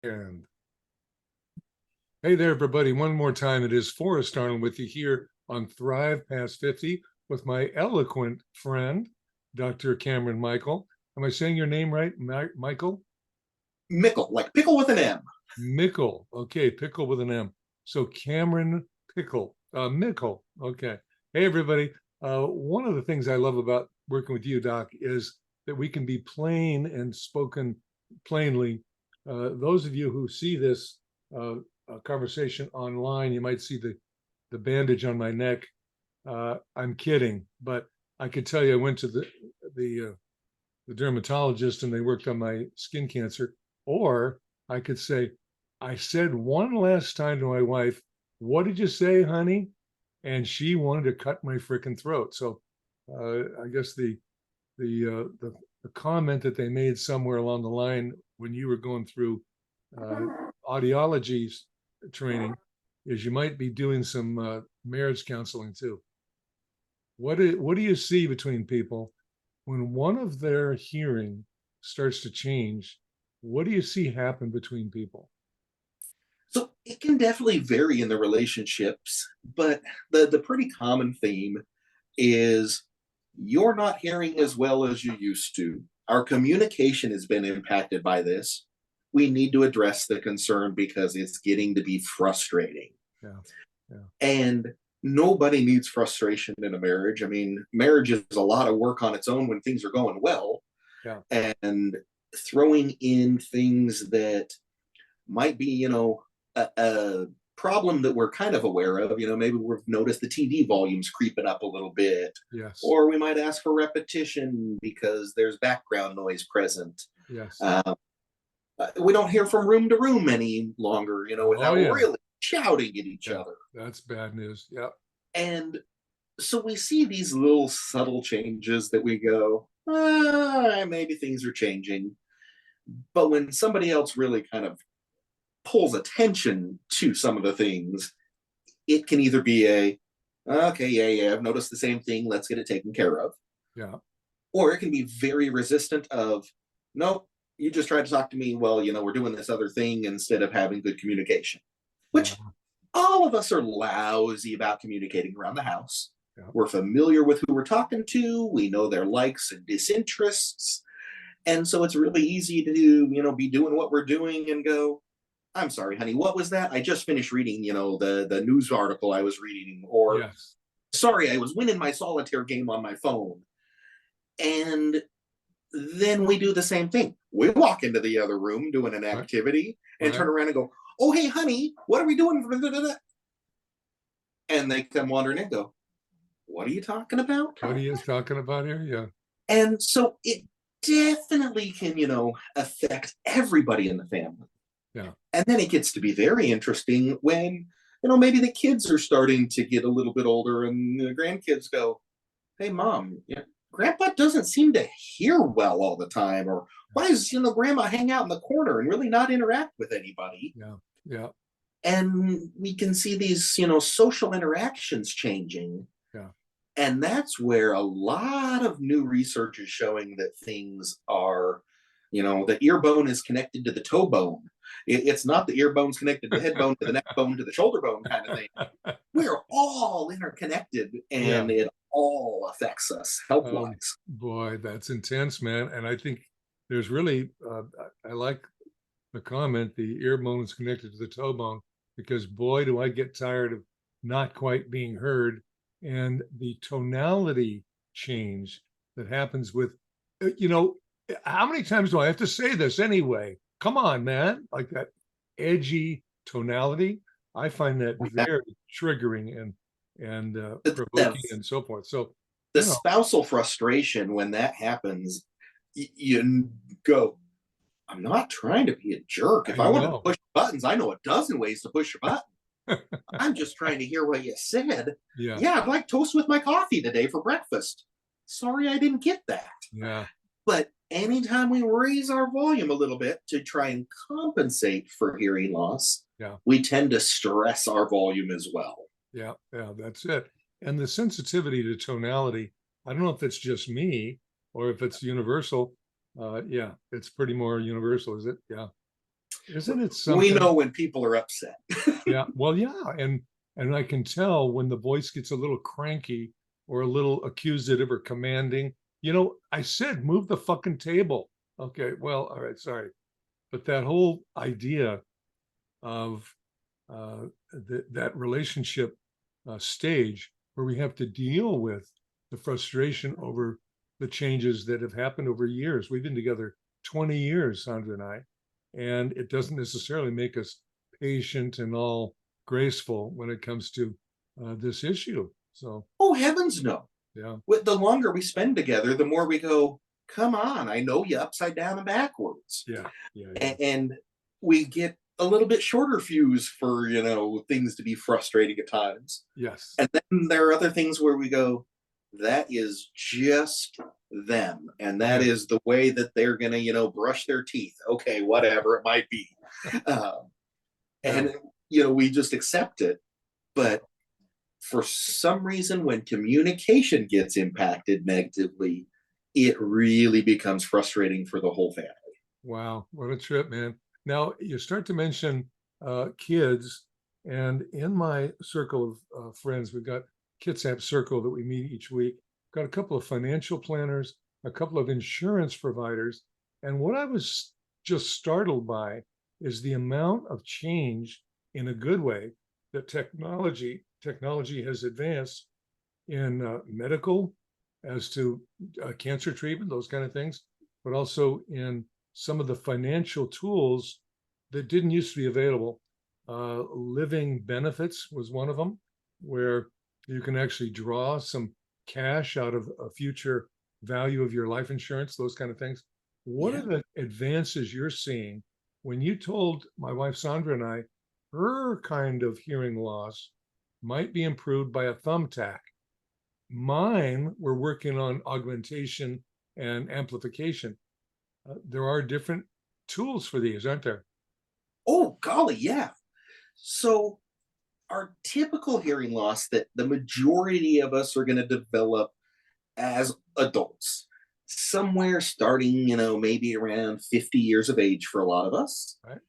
And hey there, everybody. One more time, it is Forrest Arnold with you here on Thrive Past 50 with my eloquent friend, Dr. Camron Miekle. Am I saying your name right, Michael? Mickle, like pickle with an M. Mickle. Okay, pickle with an M. So Cameron Mickle. Okay. Hey, everybody. One of the things I love about working with you, Doc, is that we can be plain and spoken plainly. Those of you who see this conversation online, you might see the bandage on my neck. I'm kidding, but I could tell you I went to the dermatologist and they worked on my skin cancer. Or I could say, I said one last time to my wife, "What did you say, honey?" And she wanted to cut my freaking throat. So I guess the comment that they made somewhere along the line when you were going through audiology training is you might be doing some marriage counseling too. What do you see between people when one of their hearing starts to change? What do you see happen between people? So it can definitely vary in the relationships, but the pretty common theme is you're not hearing as well as you used to. Our communication has been impacted by this. We need to address the concern because it's getting to be frustrating. Yeah, yeah, And nobody needs frustration in a marriage. I mean, marriage is a lot of work on its own when things are going well. yeah. And throwing in things that might be, a problem that we're kind of aware of. Maybe we've noticed the TV volumes creeping up a little bit, Yes, or we might ask for repetition because there's background noise present. yes. We don't hear from room to room any longer, Oh without yeah, really shouting at each yeah. other. That's bad news. Yeah, And so we see these little subtle changes that we go, maybe things are changing. But when somebody else really kind of pulls attention to some of the things, it can either be okay, yeah, I've noticed the same thing, let's get it taken care of. yeah. Or it can be very resistant of, nope, you just tried to talk to me. Well, we're doing this other thing instead of having good communication, which Wow. all of us are lousy about communicating around the house. Yeah. We're familiar with who we're talking to. We know their likes and disinterests. And so it's really easy to, be doing what we're doing and go, I'm sorry, honey, what was that? I just finished reading, the news article I was reading. Or, Yes. sorry, I was winning my solitaire game on my phone. And then we do the same thing. We walk into the other room doing an Right. activity and Right. turn around and go, oh, hey, honey, what are we doing? And they come wandering in and go, what are you talking about? What are you talking about here? Yeah. And so it definitely can, affect everybody in the family. Yeah. And then it gets to be very interesting when, maybe the kids are starting to get a little bit older and the grandkids go, hey, mom, grandpa doesn't seem to hear well all the time. Or why does, grandma hang out in the corner and really not interact with anybody? Yeah. Yeah. And we can see these, social interactions changing. Yeah. And that's where a lot of new research is showing that things are, the ear bone is connected to the toe bone. It's not the ear bone's connected to the head bone, to the neck bone, to the shoulder bone kind of thing. We're all interconnected Yeah. and it all affects us health Oh wise. boy, that's intense, man. And I think there's really, I like the comment, the ear bone is connected to the toe bone, because boy, do I get tired of not quite being heard. And the tonality change that happens with, how many times do I have to say this anyway? Come on, man. Like that edgy tonality. I find that very triggering and The, provoking and so forth. So, the you know, spousal frustration when that happens, you go, I'm not trying to be a jerk. If I I wanted to know. push buttons, I know a dozen ways to push a button. I'm just trying to hear what you said. Yeah, Yeah, I'd like toast with my coffee today for breakfast. Sorry, I didn't get that. yeah, But anytime we raise our volume a little bit to try and compensate for hearing loss, yeah, we tend to stress our volume as well. yeah, that's it. And the sensitivity to tonality, I don't know if it's just me or if it's universal. Yeah, it's pretty more universal, is it? Yeah, Isn't it We something? know when people are upset. Yeah. Well, yeah. And I can tell when the voice gets a little cranky or a little accusative or commanding. I said move the fucking table. Okay. Well, all right, sorry. But that whole idea of that relationship stage where we have to deal with the frustration over the changes that have happened over years. We've been together 20 years, Sandra and I, and it doesn't necessarily make us patient and all graceful when it comes to this issue. So, Oh, heavens no. yeah, The longer we spend together, the more we go, come on, I know you upside down and backwards. yeah, yeah, yeah. And we get a little bit shorter fuse for, things to be frustrating at times. Yes. And then there are other things where we go, that is just them. And that Yeah. is the way that they're going to, brush their teeth. Okay, whatever it might be. Um, Yeah. and, we just accept it. But for some reason, when communication gets impacted negatively, it really becomes frustrating for the whole family. Wow, what a trip, man. Now you start to mention kids, and in my circle of friends, we've got Kitsap Circle that we meet each week. Got a couple of financial planners, a couple of insurance providers, and what I was just startled by is the amount of change in a good way that technology has advanced in medical as to cancer treatment, those kind of things, but also in some of the financial tools that didn't used to be available. Living benefits was one of them, where you can actually draw some cash out of a future value of your life insurance, those kind of things. What are Yeah. the advances you're seeing when you told my wife Sandra and I her kind of hearing loss might be improved by a thumbtack? Mine, we're working on augmentation and amplification. There are different tools for these, aren't there? Oh, golly, yeah. So, our typical hearing loss that the majority of us are going to develop as adults, somewhere starting, maybe around 50 years of age for a lot of us. Right?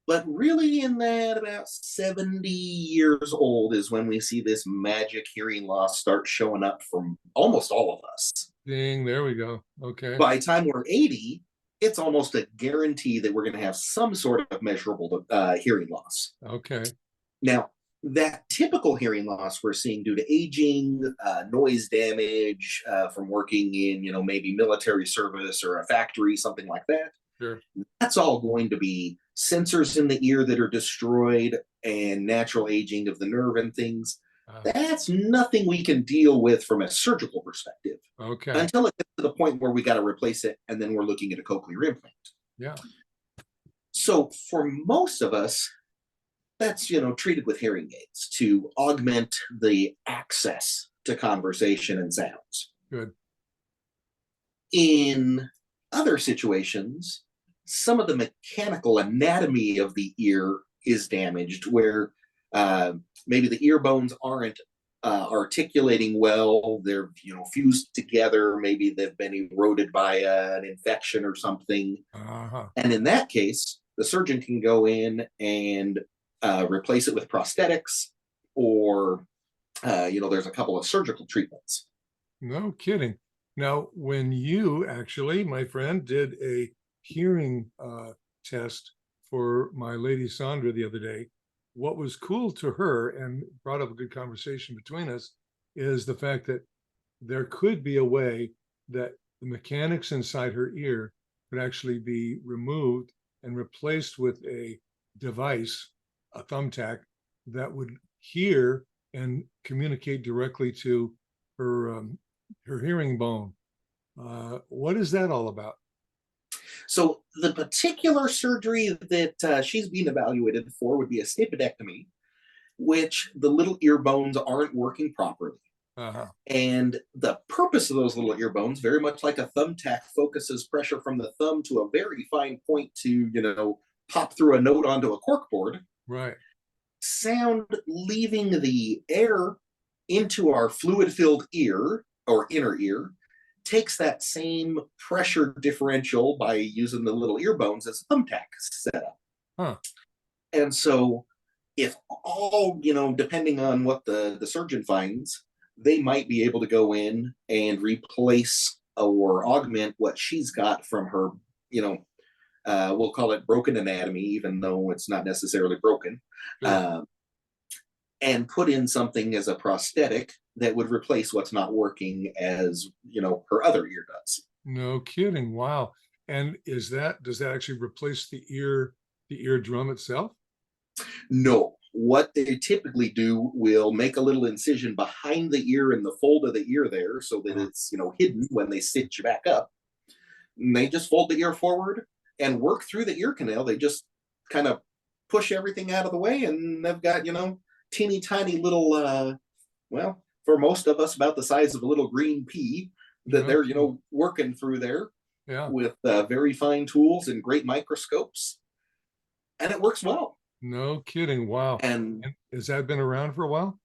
But really, in that about 70 years old is when we see this magic hearing loss start showing up from almost all of us. Ding, there we go. Okay. By the time we're 80, it's almost a guarantee that we're going to have some sort of measurable hearing loss. Okay. Now, that typical hearing loss we're seeing due to aging, noise damage from working in, maybe military service or a factory, something like that. Sure. That's all going to be sensors in the ear that are destroyed and natural aging of the nerve and things. That's nothing we can deal with from a surgical perspective Okay. until it gets to the point where we got to replace it, and then we're looking at a cochlear implant. Yeah. So for most of us, that's treated with hearing aids to augment the access to conversation and sounds. Good. In other situations, some of the mechanical anatomy of the ear is damaged, where maybe the ear bones aren't articulating well. They're fused together. Maybe they've been eroded by an infection or something. Uh-huh. And in that case, the surgeon can go in and replace it with prosthetics, or there's a couple of surgical treatments. No kidding. Now, when you actually, my friend, did a hearing test for my lady Sandra the other day, what was cool to her and brought up a good conversation between us is the fact that there could be a way that the mechanics inside her ear could actually be removed and replaced with a device, a thumbtack, that would hear and communicate directly to her her hearing bone. What is that all about? So the particular surgery that she's being evaluated for would be a stapedectomy, which the little ear bones aren't working properly. Uh-huh. And the purpose of those little ear bones, very much like a thumbtack, focuses pressure from the thumb to a very fine point to, pop through a note onto a corkboard. Right. Sound leaving the air into our fluid-filled ear or inner ear takes that same pressure differential by using the little ear bones as a thumbtack setup. Huh. And so if all, depending on what the surgeon finds, they might be able to go in and replace or augment what she's got from her, you know, we'll call it broken anatomy, even though it's not necessarily broken, Sure. uh, and put in something as a prosthetic that would replace what's not working as, her other ear does. No kidding. Wow. And does that actually replace the eardrum itself? No, what they typically do will make a little incision behind the ear in the fold of the ear there so that Uh, it's, hidden when they stitch you back up. And they just fold the ear forward and work through the ear canal. They just kind of push everything out of the way, and they've got, teeny tiny little, well, for most of us, about the size of a little green pea that no they're, kidding. working through there Yeah. with very fine tools and great microscopes, and it works well. No kidding. Wow. And And has that been around for a while?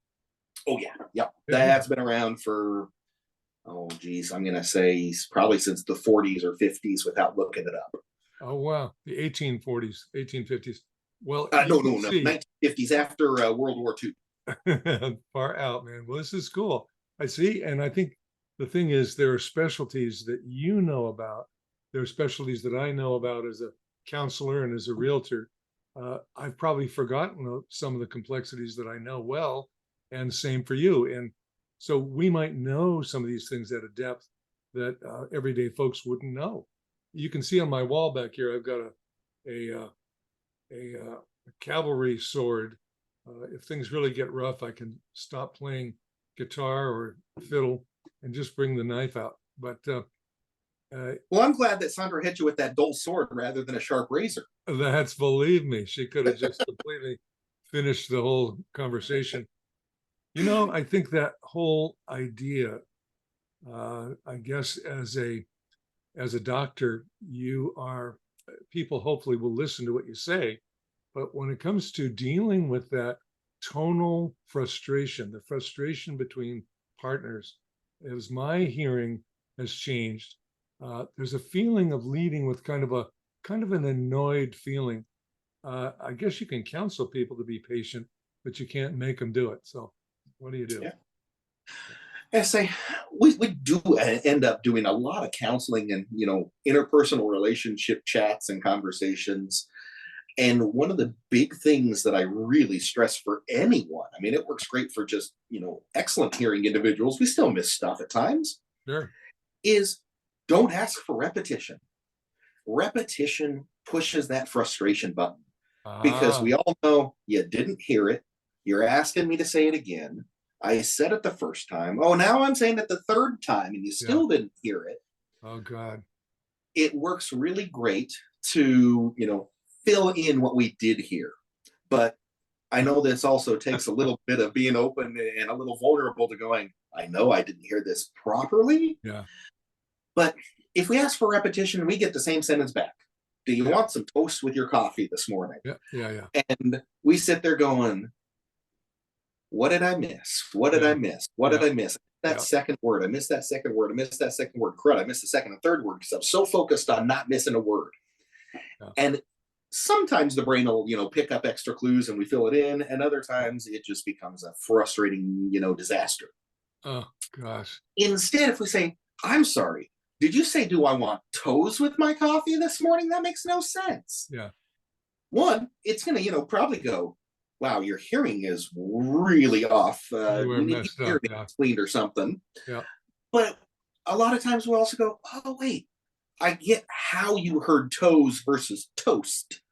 oh yeah, yep, It has. that's been around for, oh geez, I'm gonna say probably since the 40s or 50s without looking it up. Oh, wow. The 1840s, 1850s. Well, you No, can no, no, see 1950s after World War II. far out, man. Well, this is cool. I see. And I think the thing is, there are specialties that you know about. There are specialties that I know about as a counselor and as a realtor. I've probably forgotten some of the complexities that I know well, and same for you. And so we might know some of these things at a depth that everyday folks wouldn't know. You can see on my wall back here, I've got a a cavalry sword. If things really get rough, I can stop playing guitar or fiddle and just bring the knife out. But Well, I'm glad that Sandra hit you with that dull sword rather than a sharp razor. that's, believe me, she could have just completely finished the whole conversation. I think that whole idea, I guess, as a doctor, people hopefully will listen to what you say. But when it comes to dealing with that tonal frustration, the frustration between partners, as my hearing has changed, there's a feeling of leading with kind of an annoyed feeling. I guess you can counsel people to be patient, but you can't make them do it. So what do you do? Yeah. I say we do end up doing a lot of counseling and interpersonal relationship chats and conversations. And one of the big things that I really stress for anyone, I mean, it works great for just excellent hearing individuals. We still miss stuff at times. Sure. Is don't ask for repetition. Repetition pushes that frustration button because Ah, we all know you didn't hear it. You're asking me to say it again. I said it the first time. Oh, now I'm saying it the third time and you yeah. still didn't hear it. Oh, God. It works really great to, fill in what we did hear. But I know this also takes a little bit of being open and a little vulnerable to going, I know I didn't hear this properly. Yeah. But if we ask for repetition, we get the same sentence back. Do you Yeah. want some toast with your coffee this morning? Yeah. Yeah. Yeah. And we sit there going, what did I miss? What did I Yeah. miss? What did Yeah. I miss? That Yeah. second word. I missed that second word. I missed that second word. Crud. I missed the second and third word because I'm so focused on not missing a word. Yeah. And sometimes the brain will, pick up extra clues and we fill it in. And other times it just becomes a frustrating, disaster. Oh, gosh. Instead, if we say, I'm sorry, did you say, do I want toast with my coffee this morning? That makes no sense. Yeah. One, it's going to, probably go, wow, your hearing is really off. You were We need to get messed your up. hearing Yeah. cleaned or something. Yeah. But a lot of times we'll also go, oh, wait, I get how you heard toes versus toast.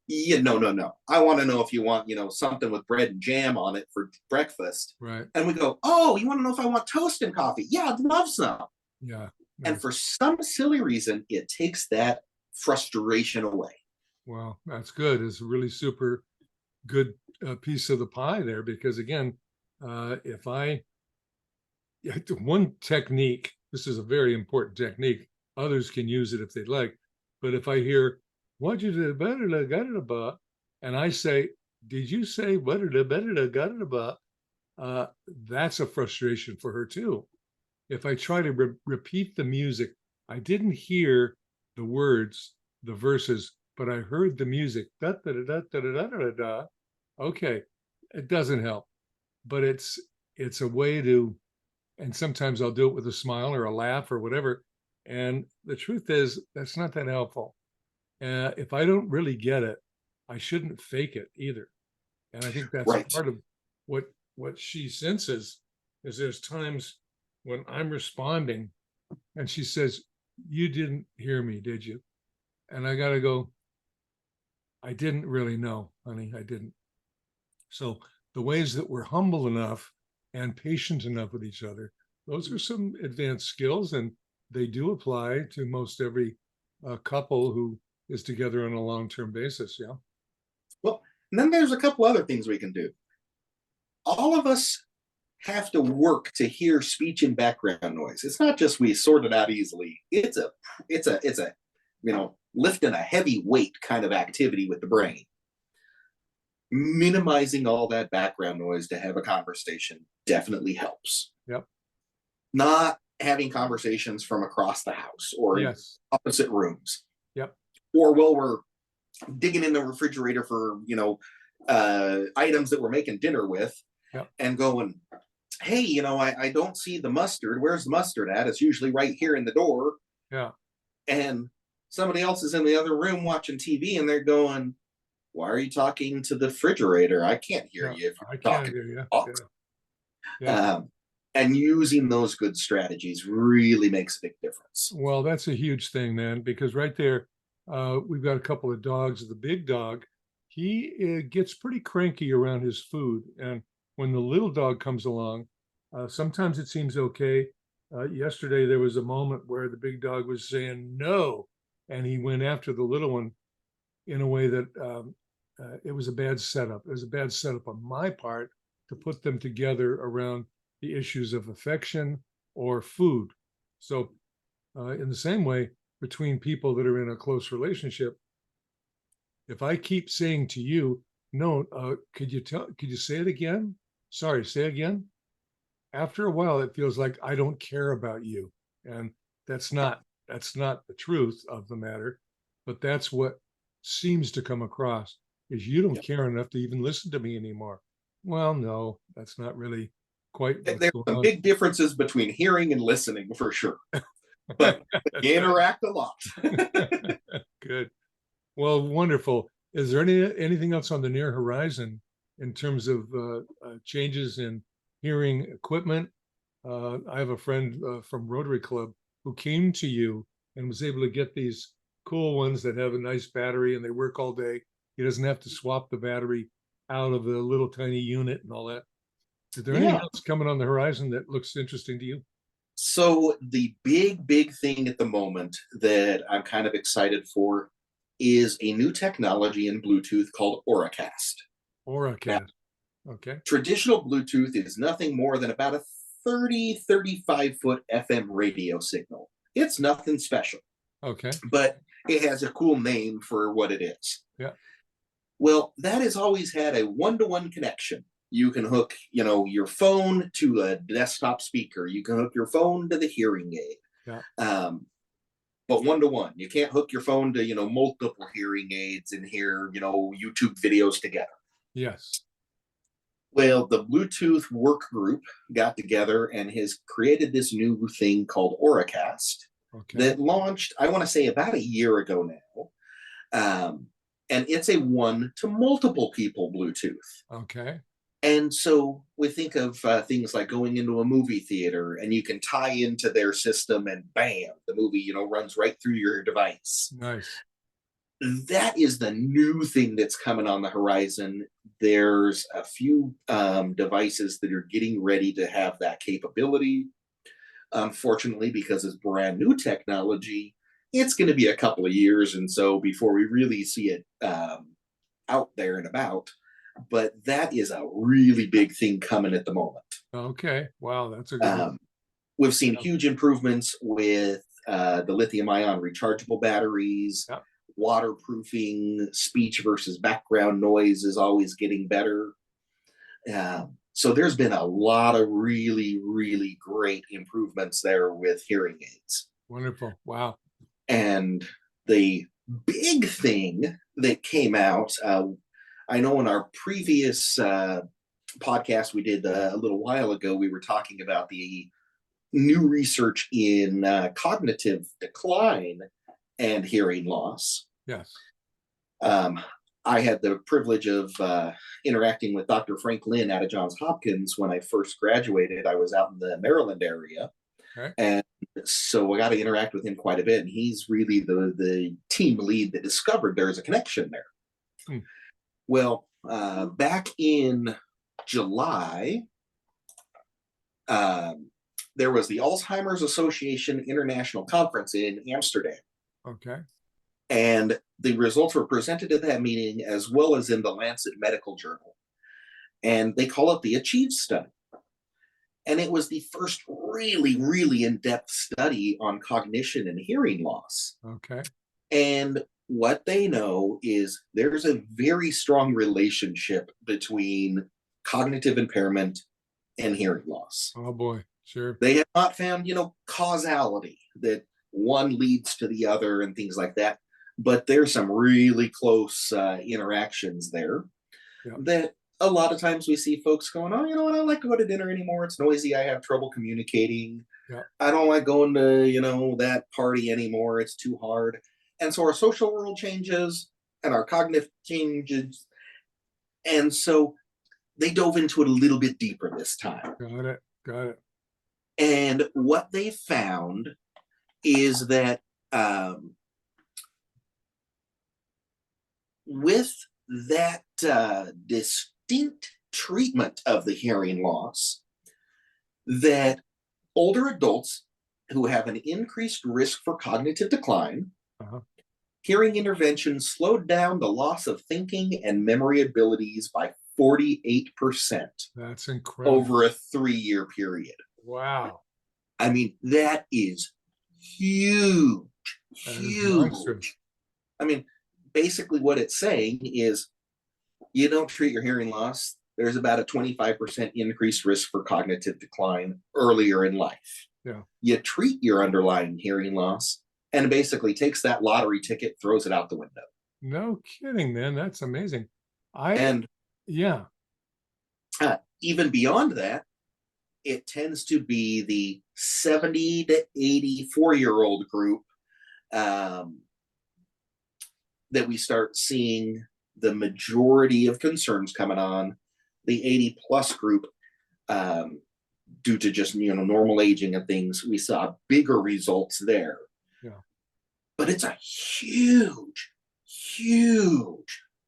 Yeah, no, no, no. I want to know if you want, something with bread and jam on it for breakfast. Right. And we go, oh, you want to know if I want toast and coffee? Yeah, I'd love some. Yeah. And for some silly reason, it takes that frustration away. Well, that's good. It's a really super good piece of the pie there, because again, if I, one technique, this is a very important technique. Others can use it if they'd like. But if I hear, what you did better, got it about, and I say, did you say better, got it about? That's a frustration for her too. If I try to repeat the music, I didn't hear the words, the verses but I heard the music. Da, da, da, da, da, da, da, da, da. Okay, it doesn't help, but it's a way to, and sometimes I'll do it with a smile or a laugh or whatever. And the truth is, that's not that helpful. If I don't really get it, I shouldn't fake it either. And I think that's Right. part of what she senses is there's times when I'm responding and she says, "You didn't hear me, did you?" And I got to go, "I didn't really know, honey. I didn't." So the ways that we're humble enough and patient enough with each other, those are some advanced skills, and they do apply to most every couple who is together on a long-term basis. Yeah. Well, and then there's a couple other things we can do. All of us have to work to hear speech and background noise. It's not just we sort it out easily. It's a lifting a heavy weight kind of activity with the brain. Minimizing all that background noise to have a conversation definitely helps. Yep. Not having conversations from across the house or in Yes. opposite rooms. Yep. Or while we're digging in the refrigerator for items that we're making dinner with. Yep. And going, hey, I don't see the mustard. Where's the mustard at? It's usually right here in the door. Yeah. And somebody else is in the other room watching TV and they're going, why are you talking to the refrigerator? I can't hear Yeah. you if I you're can't talking. hear you. Yeah. Yeah. And using those good strategies really makes a big difference. Well, that's a huge thing, man, because right there, we've got a couple of dogs. The big dog, he gets pretty cranky around his food. And when the little dog comes along, sometimes it seems okay. Yesterday, there was a moment where the big dog was saying no, and he went after the little one in a way that it was a bad setup. It was a bad setup on my part to put them together around the issues of affection or food. So, in the same way, between people that are in a close relationship, if I keep saying to you, "No, could you say it again? Sorry, say again." After a while, it feels like I don't care about you, and that's not the truth of the matter, but that's what seems to come across is you don't care enough to even listen to me anymore. Well, no, that's not really quite what's There's going some on. big differences between hearing and listening for sure, but they interact a lot. Good. Well, wonderful. Is there anything else on the near horizon in terms of changes in hearing equipment? I have a friend from Rotary Club who came to you and was able to get these cool ones that have a nice battery and they work all day. He doesn't have to swap the battery out of the little tiny unit and all that. Is there anything Yeah. else coming on the horizon that looks interesting to you? So the big thing at the moment that I'm kind of excited for is a new technology in Bluetooth called Auracast. Now, Auracast. Okay. traditional Bluetooth is nothing more than about a 35-foot FM radio signal. It's nothing special, Okay. but it has a cool name for what it is. Yeah. Well, that has always had a one-to-one connection. You can hook, your phone to a desktop speaker. You can hook your phone to the hearing aid. Yeah. But one-to-one. You can't hook your phone to, multiple hearing aids and hear, YouTube videos together. Yes. Well, the Bluetooth work group got together and has created this new thing called Auracast Okay. that launched, I want to say, about a year ago now. And it's a one to multiple people Bluetooth. Okay. And so we think of things like going into a movie theater and you can tie into their system and bam, the movie, runs right through your device. Nice. That is the new thing that's coming on the horizon. There's a few devices that are getting ready to have that capability. Unfortunately, because it's brand new technology, it's going to be a couple of years. And so before we really see it out there and about, but that is a really big thing coming at the moment. Okay. Wow. That's a good one. We've seen huge improvements with the lithium ion rechargeable batteries. Yep. Waterproofing, speech versus background noise is always getting better. So there's been a lot of really great improvements there with hearing aids. Wonderful. Wow. And the big thing that came out, I know in our previous podcast we did a little while ago, we were talking about the new research in cognitive decline and hearing loss. Yes. Um, I had the privilege of interacting with Dr. Frank Lynn out of Johns Hopkins when I first graduated. I was out in the Maryland area. Okay. And so I got to interact with him quite a bit. And he's really the team lead that discovered there's a connection there. Hmm. Well, back in July, there was the Alzheimer's Association International Conference in Amsterdam. Okay. And the results were presented at that meeting as well as in the Lancet Medical Journal. And they call it the ACHIEVE study. And it was the first really, really in-depth study on cognition and hearing loss. Okay. And what they know is there's a very strong relationship between cognitive impairment and hearing loss. Oh boy, sure. They have not found, causality that one leads to the other and things like that. But there's some really close interactions there that a lot of times we see folks going, oh, you know what, I don't like to go to dinner anymore. It's noisy. I have trouble communicating. Yeah. I don't like going to, that party anymore. It's too hard. And so our social world changes and our cognitive changes. And so they dove into it a little bit deeper this time. Got it. And what they found is that with that distinct treatment of the hearing loss, that older adults who have an increased risk for cognitive decline, hearing intervention slowed down the loss of thinking and memory abilities by 48%. That's incredible. Over a 3-year period. Wow. I mean, that is huge. Huge. I mean, basically what it's saying is you don't treat your hearing loss, there's about a 25% increased risk for cognitive decline earlier in life. Yeah. You treat your underlying hearing loss and basically takes that lottery ticket, throws it out the window. No kidding, man. That's amazing. Even beyond that, it tends to be the 70 to 84-year-old group that we start seeing the majority of concerns coming on. The 80 plus group, due to just normal aging and things, we saw bigger results there. Yeah. But it's a huge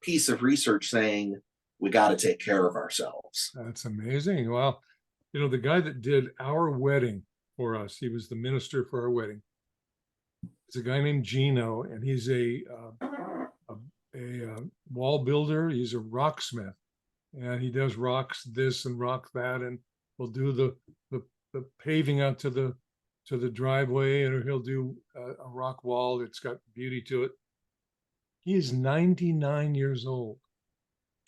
piece of research saying we got to take care of ourselves. That's amazing. Well, the guy that did our wedding for us, he was the minister for our wedding. It's a guy named Gino, and he's a wall builder. He's a rocksmith, and he does rocks this and rock that, and will do the paving out to the driveway, and he'll do a rock wall that's got beauty to it. He is 99 years old.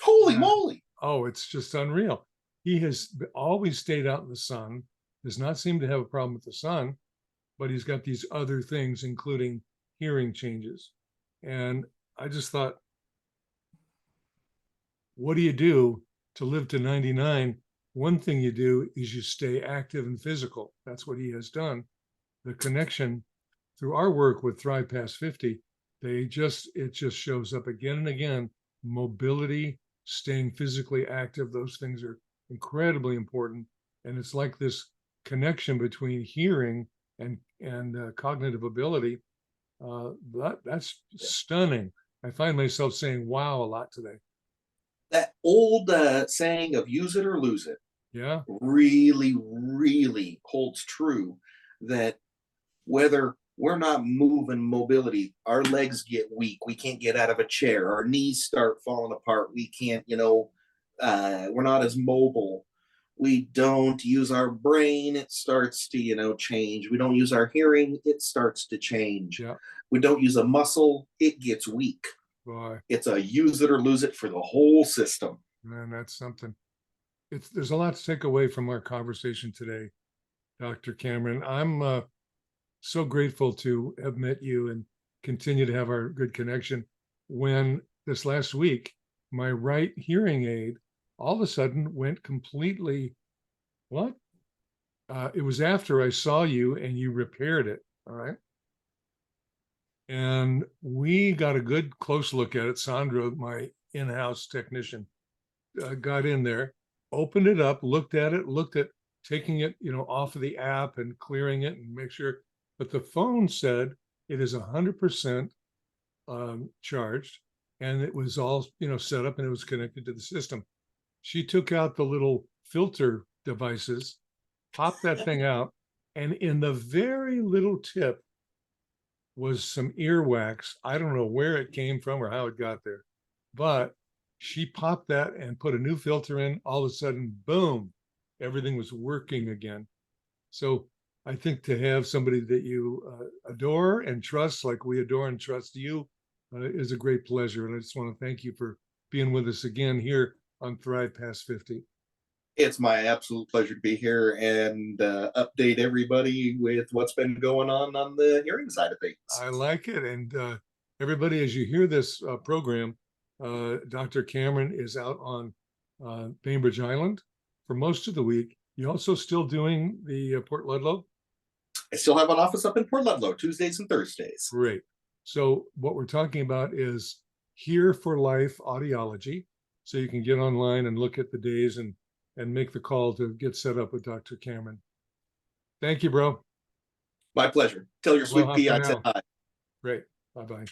Holy moly! Oh, it's just unreal. He has always stayed out in the sun, does not seem to have a problem with the sun, but he's got these other things, including hearing changes. And I just thought, what do you do to live to 99? One thing you do is you stay active and physical. That's what he has done. The connection through our work with Thrive Past 50, it just shows up again and again. Mobility, staying physically active, those things are incredibly important. And it's like this connection between hearing and cognitive ability. That's stunning. I find myself saying wow a lot today. That old saying of use it or lose it, really holds true, that whether we're not moving mobility, our legs get weak, we can't get out of a chair, our knees start falling apart, we can't, we're not as mobile, we don't use our brain, it starts to, change. We don't use our hearing, it starts to change. Yeah. We don't use a muscle, it gets weak. Boy. It's a use it or lose it for the whole system. Man, that's something. There's a lot to take away from our conversation today, Dr. Camron. I'm so grateful to have met you and continue to have our good connection. When this last week, my right hearing aid all of a sudden went completely, what? It was after I saw you and you repaired it. All right. And we got a good close look at it. Sandra, my in-house technician, got in there, opened it up, looked at taking it, off of the app and clearing it and make sure. But the phone said it is 100% charged, and it was all, set up and it was connected to the system. She took out the little filter devices, popped that thing out, and in the very little tip was some earwax. I don't know where it came from or how it got there, but she popped that and put a new filter in. All of a sudden, boom, everything was working again. So I think to have somebody that you adore and trust, like we adore and trust you, is a great pleasure. And I just want to thank you for being with us again here on Thrive Past 50. It's my absolute pleasure to be here and update everybody with what's been going on the hearing side of things. I like it. And everybody, as you hear this program, Dr. Camron is out on Bainbridge Island for most of the week. You also still doing the Port Ludlow? I still have an office up in Port Ludlow, Tuesdays and Thursdays. Great. So what we're talking about is Here for Life Audiology. So you can get online and look at the days and make the call to get set up with Dr. Camron. Thank you, bro. My pleasure. Tell your sweet Aloha pea for I said now. hi. Great. Bye-bye.